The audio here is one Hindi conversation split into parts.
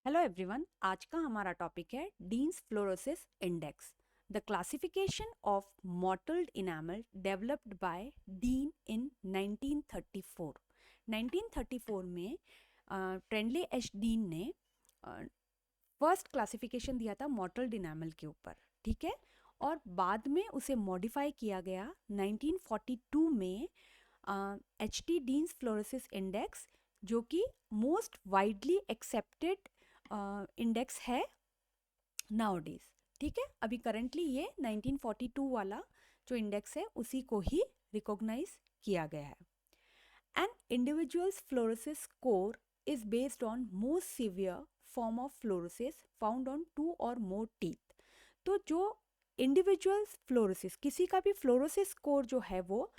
हेलो एवरीवन, आज का हमारा टॉपिक है Dean's fluorosis index, the classification of mottled enamel developed by Dean in 1934। 1934 में ट्रेंडले एच डीन ने फर्स्ट क्लासिफिकेशन दिया था मॉटल्ड इनामल के ऊपर, ठीक है। और बाद में उसे मॉडिफाई किया गया 1942 में H T deans fluorosis index, जो कि मोस्ट वाइडली एक्सेप्टेड इंडेक्स है नाउडेज, ठीक है। अभी करंटली ये 1942 वाला जो इंडेक्स है उसी को ही रिकॉग्नाइज किया गया है। An individual's fluorosis score is based on most severe form of fluorosis found on 2 और मोर टीथ। तो जो इंडिविजुअल्स फ्लोरोसिस, किसी का भी फ्लोरोसिस स्कोर जो है वो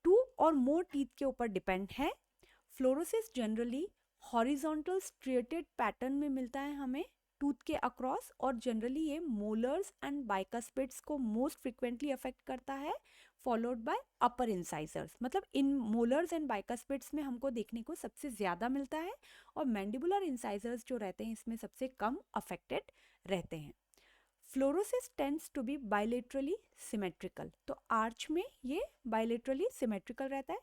2 और मोर टीथ के ऊपर डिपेंड है। Fluorosis generally horizontal striated pattern में मिलता है हमें टूथ के अक्रॉस, और जनरली ये मोलर्स एंड बाइकस्पिड्स को मोस्ट फ्रिक्वेंटली अफेक्ट करता है, फॉलोड बाय अपर इंसाइजर्स। मतलब इन मोलर्स एंड बाइकस्पिड्स में हमको देखने को सबसे ज़्यादा मिलता है, और मैंडिबुलर इंसाइजर्स जो रहते हैं इसमें सबसे कम अफेक्टेड रहते हैं। Fluorosis tends to be bilaterally symmetrical, तो आर्च में ये बाइलेटरली सिमेट्रिकल रहता है।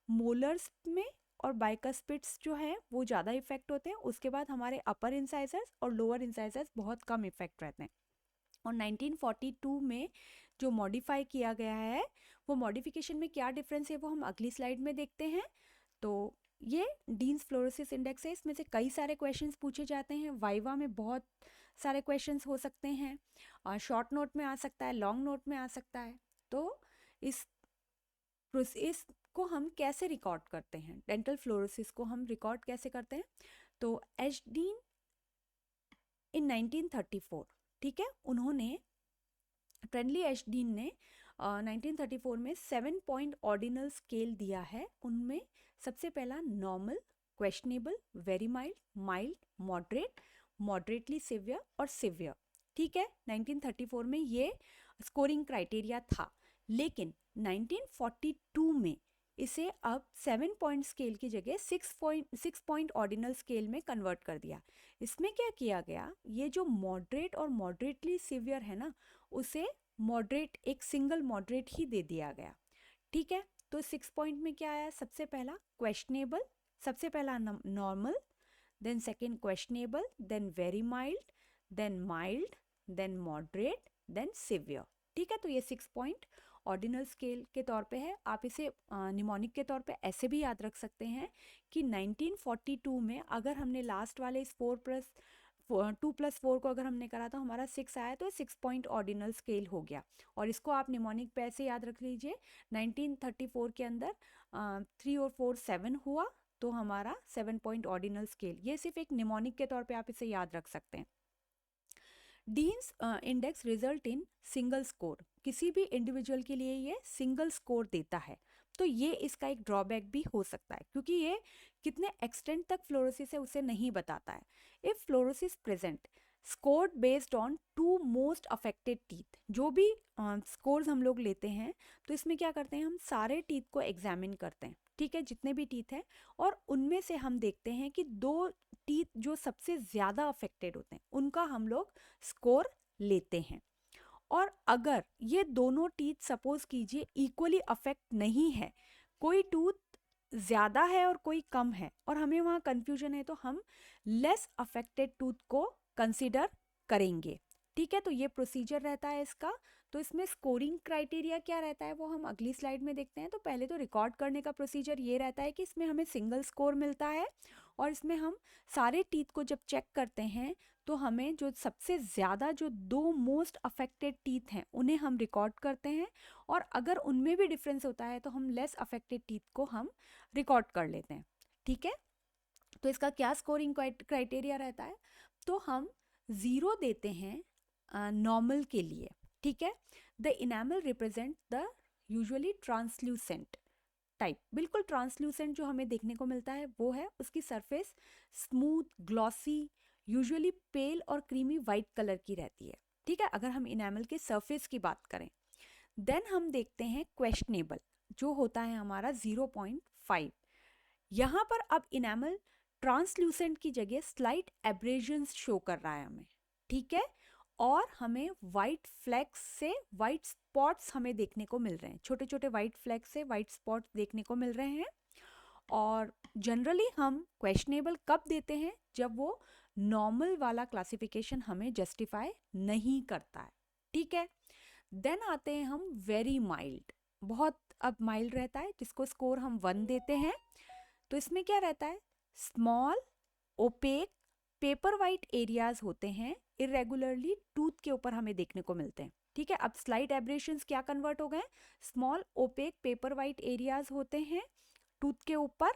मोलर्स में और बाइकस्पिड्स जो है वो ज़्यादा इफेक्ट होते हैं, उसके बाद हमारे अपर इंसाइजर्स और लोअर इंसाइजर्स बहुत कम इफेक्ट रहते हैं। और 1942 में जो मॉडिफाई किया गया है, वो मॉडिफिकेशन में क्या डिफरेंस है वो हम अगली स्लाइड में देखते हैं। तो ये डीन्स फ्लोरोसिस इंडेक्स है, इसमें से कई सारे क्वेश्चंस पूछे जाते हैं, वाइवा में बहुत सारे क्वेश्चंस हो सकते हैं, और शॉर्ट नोट में आ सकता है, लॉन्ग नोट में आ सकता है। तो इस प्रोसेस को हम कैसे रिकॉर्ड करते हैं, डेंटल फ्लोरोसिस को हम रिकॉर्ड कैसे करते हैं। तो एच डीन इन 1934, ठीक है, उन्होंने ट्रेंडली एच डीन ने 1934 में 7 पॉइंट ऑर्डिनल स्केल दिया है। उनमें सबसे पहला normal, questionable, very mild, mild, moderate, moderately severe और सिवियर, ठीक है। 1934 में ये स्कोरिंग क्राइटेरिया था, लेकिन 1942 में इसे अब 7 पॉइंट स्केल की जगह 6 पॉइंट ऑर्डिनल स्केल में कन्वर्ट कर दिया। इसमें क्या किया गया, ये जो मॉडरेट और मॉडरेटली सिवियर है ना, उसे मॉडरेट, एक सिंगल मॉडरेट ही दे दिया गया, ठीक है। तो 6 पॉइंट में क्या आया, सबसे पहला क्वेश्चनेबल, सबसे पहला normal, then second questionable, then very mild, then moderate, then severe, ठीक है। तो ये 6 पॉइंट ऑर्डिनल स्केल के तौर पे है। आप इसे निमोनिक के तौर पे ऐसे भी याद रख सकते हैं कि 1942 में अगर हमने लास्ट वाले इस 2+4 को अगर हमने करा तो हमारा 6 आया, तो 6 पॉइंट ऑर्डिनल स्केल हो गया। और इसको आप निमोनिक पे ऐसे याद रख लीजिए, 1934 के अंदर 3 और 4 7 हुआ, तो हमारा 7 पॉइंट ऑर्डिनल स्केल, ये सिर्फ एक निमोनिक के तौर पे आप इसे याद रख सकते हैं। Deans index result in single score, किसी भी इंडिविजुअल के लिए ये सिंगल स्कोर देता है। तो ये इसका एक ड्रॉबैक भी हो सकता है, क्योंकि ये कितने एक्सटेंट तक फ्लोरोसिस है उसे नहीं बताता है। If fluorosis present scored based on 2 most affected teeth, जो भी स्कोर्स हम लोग लेते हैं तो इसमें क्या करते हैं, हम सारे टीथ को एग्जामिन करते हैं, ठीक है, जितने भी टीथ हैं, और उनमें से हम देखते हैं कि 2 टीथ जो सबसे ज़्यादा अफेक्टेड होते हैं उनका हम लोग स्कोर लेते हैं। और अगर ये दोनों टीथ सपोज कीजिए इक्वली अफेक्ट नहीं है, कोई टूथ ज़्यादा है और कोई कम है, और हमें वहाँ कन्फ्यूजन है, तो हम लेस अफेक्टेड टूथ को कंसिडर करेंगे, ठीक है। तो ये प्रोसीजर रहता है इसका। तो इसमें स्कोरिंग क्राइटेरिया क्या रहता है वो हम अगली स्लाइड में देखते हैं। तो पहले तो रिकॉर्ड करने का प्रोसीजर ये रहता है कि इसमें हमें सिंगल स्कोर मिलता है, और इसमें हम सारे टीथ को जब चेक करते हैं तो हमें जो सबसे ज़्यादा, जो 2 मोस्ट अफेक्टेड टीथ हैं उन्हें हम रिकॉर्ड करते हैं, और अगर उनमें भी डिफरेंस होता है तो हम लेस अफेक्टेड टीथ को हम रिकॉर्ड कर लेते हैं, ठीक है। तो इसका क्या स्कोरिंग क्राइटेरिया रहता है, तो हम 0 देते हैं नॉर्मल के लिए, ठीक है। The enamel represent the usually translucent type, बिल्कुल ट्रांसल्यूसेंट जो हमें देखने को मिलता है वो है, उसकी सरफेस स्मूथ, ग्लॉसी, यूजुअली पेल और क्रीमी वाइट कलर की रहती है, ठीक है, अगर हम इनामल के सरफेस की बात करें। देन हम देखते हैं क्वेश्चनेबल, जो होता है हमारा 0.5। यहाँ पर अब इनामल ट्रांसल्यूसेंट की जगह स्लाइट एब्रेजन्स शो कर रहा है हमें, ठीक है। और हमें वाइट फ्लैक्स से वाइट स्पॉट्स हमें देखने को मिल रहे हैं, छोटे छोटे वाइट फ्लैक्स से वाइट स्पॉट्स देखने को मिल रहे हैं। और जनरली हम क्वेश्चनेबल कब देते हैं, जब वो नॉर्मल वाला क्लासिफिकेशन हमें जस्टिफाई नहीं करता है, ठीक है। देन आते हैं हम वेरी माइल्ड, बहुत अब माइल्ड रहता है, जिसको स्कोर हम 1 देते हैं। तो इसमें क्या रहता है, small opaque paper white areas होते हैं, इरेगुलरली टूथ के ऊपर हमें देखने को मिलते हैं, ठीक है। अब स्लाइट एब्रेशंस क्या कन्वर्ट हो गए, small opaque paper white areas होते हैं टूथ के ऊपर,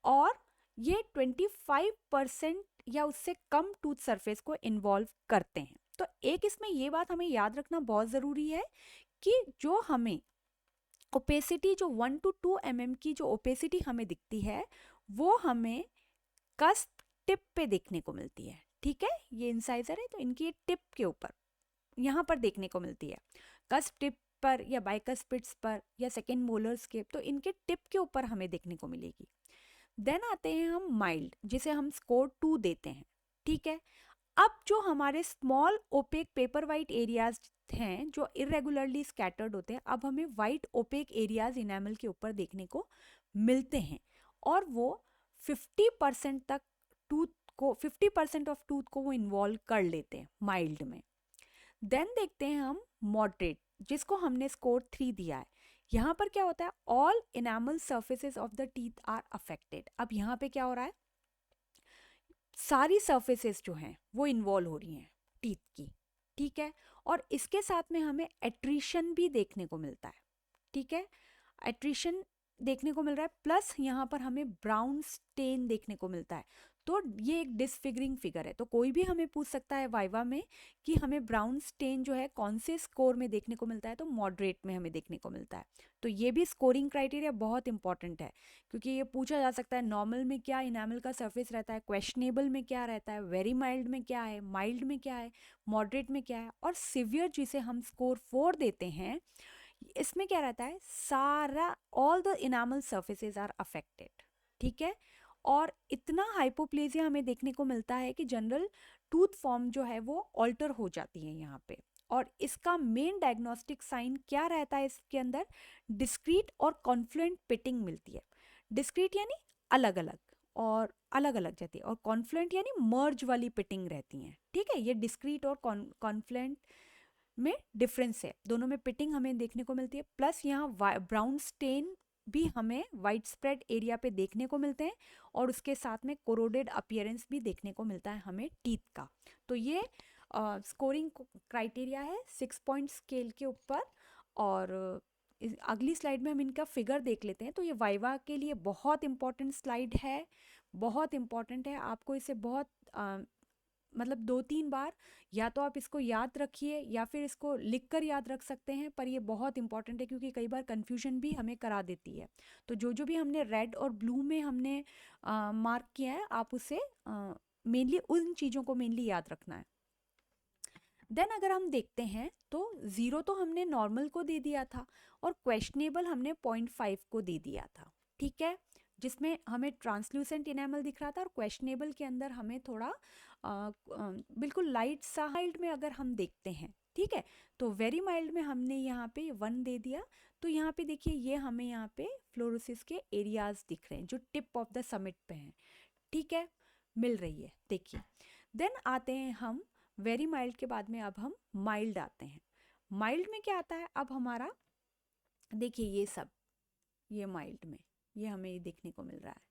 और ये 25% या उससे कम टूथ सरफेस को इन्वॉल्व करते हैं। तो एक इसमें ये बात हमें याद रखना बहुत ज़रूरी है कि जो हमें ओपेसिटी, जो 1 to 2 mm की जो ओपेसिटी हमें दिखती है, वो हमें कस्प टिप पे देखने को मिलती है, ठीक है। ये इंसाइजर है तो इनकी टिप के ऊपर यहाँ पर देखने को मिलती है, कस्प टिप पर या बाइकस्पिट्स पर या सेकेंड मोलर्स के, तो इनके टिप के ऊपर हमें देखने को मिलेगी। देन आते हैं हम माइल्ड, जिसे हम स्कोर 2 देते हैं, ठीक है। अब जो हमारे small opaque paper white areas हैं जो इरेगुलरली स्कैटर्ड होते हैं, अब हमें वाइट ओपेक एरियाज इनेमल के ऊपर देखने को मिलते हैं, और वो 50% तक टूथ को 50% ऑफ टूथ को वो इन्वॉल्व कर लेते हैं माइल्ड में। देन देखते हैं हम मॉडरेट, जिसको हमने स्कोर 3 दिया है। यहाँ पर क्या होता है, all enamel surfaces of the teeth are affected. अब यहाँ पे क्या हो रहा है, सारी सर्फेसेस जो हैं वो इन्वॉल्व हो रही हैं टीथ की, ठीक है। और इसके साथ में हमें एट्रीशन भी देखने को मिलता है, ठीक है। एट्रीशन देखने को मिल रहा है, प्लस यहाँ पर हमें ब्राउन स्टेन देखने को मिलता है। तो ये एक डिसफिगरिंग फिगर है, तो कोई भी हमें पूछ सकता है वाइवा में कि हमें ब्राउन स्टेन जो है कौन से स्कोर में देखने को मिलता है, तो मॉडरेट में हमें देखने को मिलता है। तो ये भी स्कोरिंग क्राइटेरिया बहुत इंपॉर्टेंट है, क्योंकि ये पूछा जा सकता है नॉर्मल में क्या इनामल का सरफेस रहता है, क्वेश्चनेबल में क्या रहता है, वेरी माइल्ड में क्या है, माइल्ड में क्या है, मॉडरेट में क्या है, और सिवियर जिसे हम स्कोर 4 देते हैं, इसमें क्या रहता है, सारा all the enamel surfaces are affected, ठीक है। और इतना हाइपोप्लेजिया हमें देखने को मिलता है कि जनरल टूथ फॉर्म जो है वो ऑल्टर हो जाती है यहाँ पे। और इसका मेन डायग्नोस्टिक साइन क्या रहता है, इसके अंदर डिस्क्रीट और कॉन्फ्लुएंट पिटिंग मिलती है। डिस्क्रीट यानी अलग अलग, और अलग अलग जाती है, और कॉन्फ्लुएंट यानी मर्ज वाली पिटिंग रहती हैं, ठीक है। ये डिस्क्रीट और कॉन्फ्लुएंट में डिफरेंस है, दोनों में पिटिंग हमें देखने को मिलती है। प्लस यहाँ ब्राउन स्टेन भी हमें वाइड स्प्रेड एरिया पे देखने को मिलते हैं, और उसके साथ में कोरोडेड अपीयरेंस भी देखने को मिलता है हमें टीथ का। तो ये स्कोरिंग क्राइटेरिया है 6 पॉइंट स्केल के ऊपर। और अगली स्लाइड में हम इनका फिगर देख लेते हैं। तो ये वाइवा के लिए बहुत इंपॉर्टेंट स्लाइड है, बहुत इंपॉर्टेंट है, आपको इसे बहुत मतलब 2-3 बार या तो आप इसको याद रखिए या फिर इसको लिखकर याद रख सकते हैं, पर ये बहुत इंपॉर्टेंट है क्योंकि कई बार कन्फ्यूजन भी हमें करा देती है। तो जो जो भी हमने रेड और ब्लू में हमने मार्क किया है, आप उसे मेनली उन चीज़ों को मेनली याद रखना है। देन अगर हम देखते हैं तो 0 तो हमने नॉर्मल को दे दिया था, और क्वेश्चनेबल हमने 0.5 को दे दिया था, ठीक है, जिसमें हमें ट्रांसल्यूसेंट इनेमल दिख रहा था, और क्वेश्चनेबल के अंदर हमें थोड़ा बिल्कुल लाइट सा माइल्ड में अगर हम देखते हैं, ठीक है। तो वेरी माइल्ड में हमने यहाँ पे 1 दे दिया। तो यहाँ पे देखिए, ये हमें यहाँ पे फ्लोरोसिस के एरियाज दिख रहे हैं जो टिप ऑफ द समिट पे हैं, ठीक है, मिल रही है, देखिए। देन आते हैं हम वेरी माइल्ड के बाद में, अब हम माइल्ड आते हैं। माइल्ड में क्या आता है, अब हमारा देखिए ये सब, ये माइल्ड में ये हमें देखने को मिल रहा है,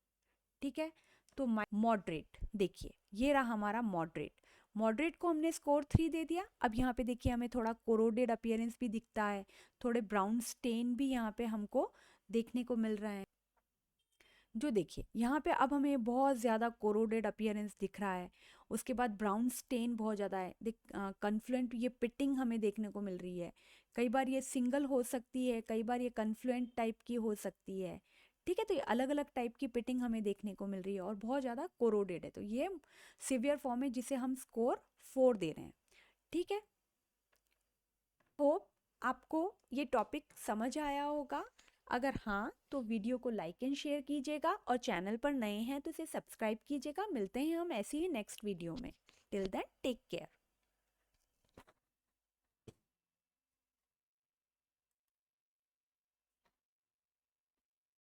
ठीक है। तो मॉडरेट, देखिए ये रहा हमारा मॉडरेट। मॉडरेट को हमने स्कोर 3 दे दिया। अब यहाँ पे देखिए हमें थोड़ा कोरोडेड अपीयरेंस भी दिखता है, थोड़े ब्राउन स्टेन भी यहाँ पे हमको देखने को मिल रहे हैं। जो देखिए यहाँ पे अब हमें बहुत ज़्यादा कोरोडेड अपीयरेंस दिख रहा है, उसके बाद ब्राउन स्टेन बहुत ज़्यादा है, कन्फ्लुएंट ये पिटिंग हमें देखने को मिल रही है। कई बार ये सिंगल हो सकती है, कई बार ये कन्फ्लुएंट टाइप की हो सकती है, ठीक है। तो ये अलग अलग टाइप की पिटिंग हमें देखने को मिल रही है, और बहुत ज़्यादा कोरोडेड है। तो ये सिवियर फॉर्म है जिसे हम स्कोर 4 दे रहे हैं, ठीक है। होप आपको ये टॉपिक समझ आया होगा। अगर हाँ तो वीडियो को लाइक एंड शेयर कीजिएगा और चैनल पर नए हैं तो इसे सब्सक्राइब कीजिएगा। मिलते हैं हम ऐसी ही नेक्स्ट वीडियो में। Till then take care.